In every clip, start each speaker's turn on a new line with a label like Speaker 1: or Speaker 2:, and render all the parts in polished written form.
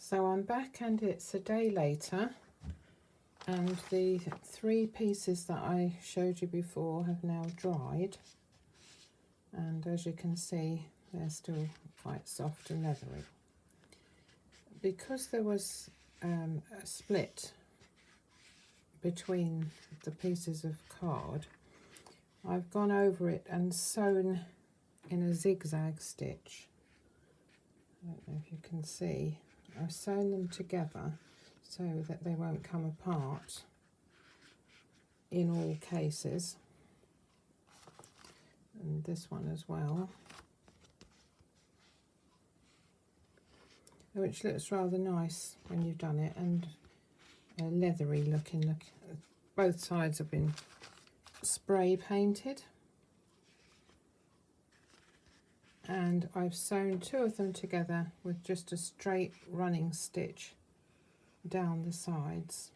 Speaker 1: So I'm back and it's a day later, and the 3 pieces that I showed you before have now dried, and as you can see they're still quite soft and leathery. Because there was a split between the pieces of card, I've gone over it and sewn in a zigzag stitch. I don't know if you can see. I've sewn them together so that they won't come apart in all cases, and this one as well, which looks rather nice when you've done it, and leathery looking. Look, both sides have been spray painted, and I've sewn 2 of them together with just a straight running stitch down the sides,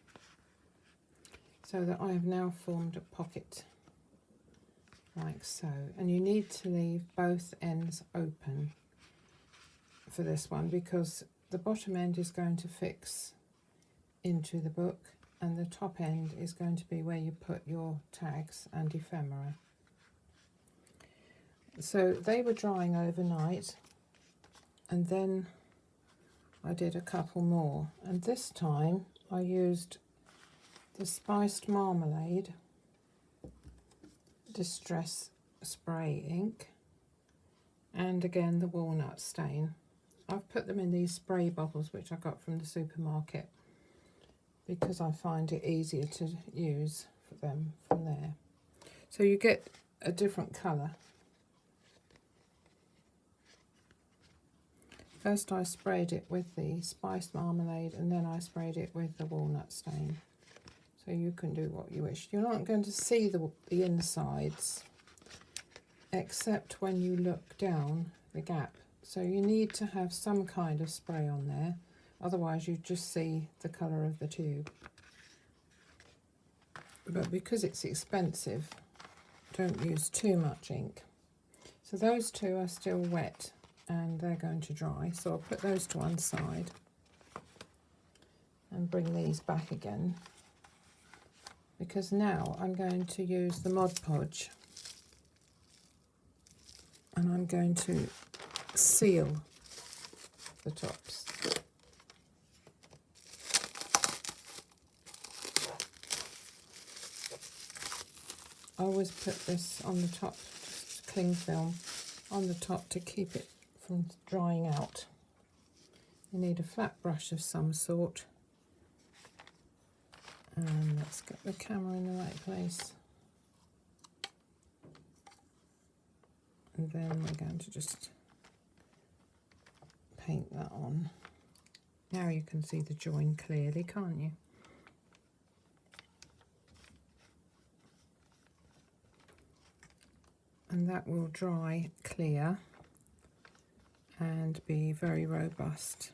Speaker 1: so that I have now formed a pocket like so. And you need to leave both ends open for this one, because the bottom end is going to fix into the book and the top end is going to be where you put your tags and ephemera. So they were drying overnight, and then I did a couple more, and this time I used the Spiced Marmalade Distress Spray ink and again the walnut stain. I've put them in these spray bottles which I got from the supermarket because I find it easier to use for them from there. So you get a different colour. First I sprayed it with the Spiced Marmalade, and then I sprayed it with the walnut stain. So you can do what you wish. You're not going to see the insides except when you look down the gap. So you need to have some kind of spray on there, otherwise you just see the colour of the tube. But because it's expensive, don't use too much ink. So those 2 are still wet and they're going to dry, so I'll put those to one side and bring these back again, because now I'm going to use the Mod Podge and I'm going to seal the tops. I always put this on the top, just cling film on the top to keep it from drying out. You need a flat brush of some sort, and let's get the camera in the right place, and then we're going to just paint that on. Now you can see the join clearly, can't you? And that will dry clear and be very robust.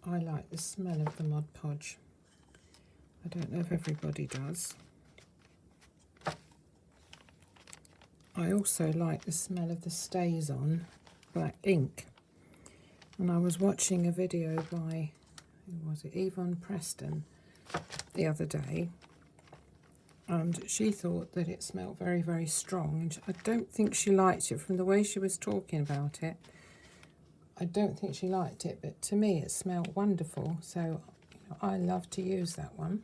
Speaker 1: I like the smell of the Mod Podge. I don't know if everybody does. I also like the smell of the StazOn black ink. And I was watching a video by, who was it, Yvonne Preston the other day, and she thought that it smelled very, very strong, and I don't think she liked it. From the way she was talking about it, I don't think she liked it, but to me it smelled wonderful, so I love to use that one.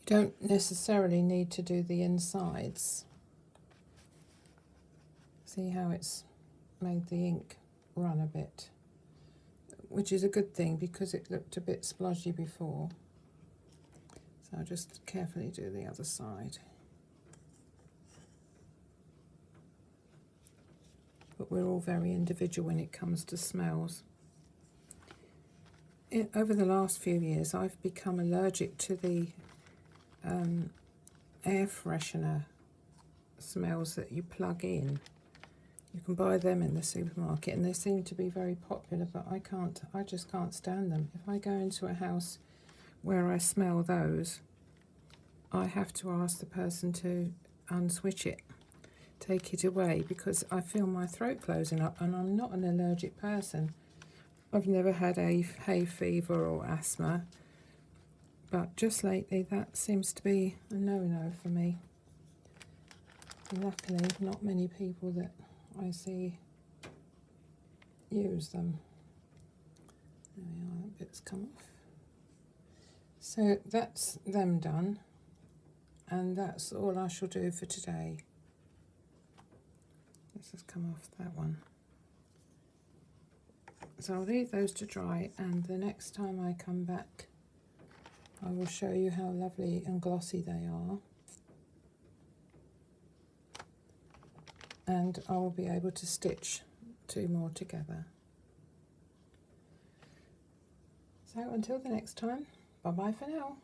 Speaker 1: You don't necessarily need to do the insides. See how it's made the ink run a bit, which is a good thing because it looked a bit splodgy before. So I'll just carefully do the other side. But we're all very individual when it comes to smells. Over the last few years I've become allergic to the air freshener smells that you plug in. You can buy them in the supermarket and they seem to be very popular, but I just can't stand them. If I go into a house where I smell those, I have to ask the person to unswitch it, take it away, because I feel my throat closing up, and I'm not an allergic person. I've never had a hay fever or asthma, but just lately that seems to be a no-no for me. Luckily, not many people that I see use them. There we are, that bit's come off. So that's them done, and that's all I shall do for today. This has come off that one. So I'll leave those to dry, and the next time I come back I will show you how lovely and glossy they are. And I will be able to stitch 2 more together. So until the next time, bye bye for now.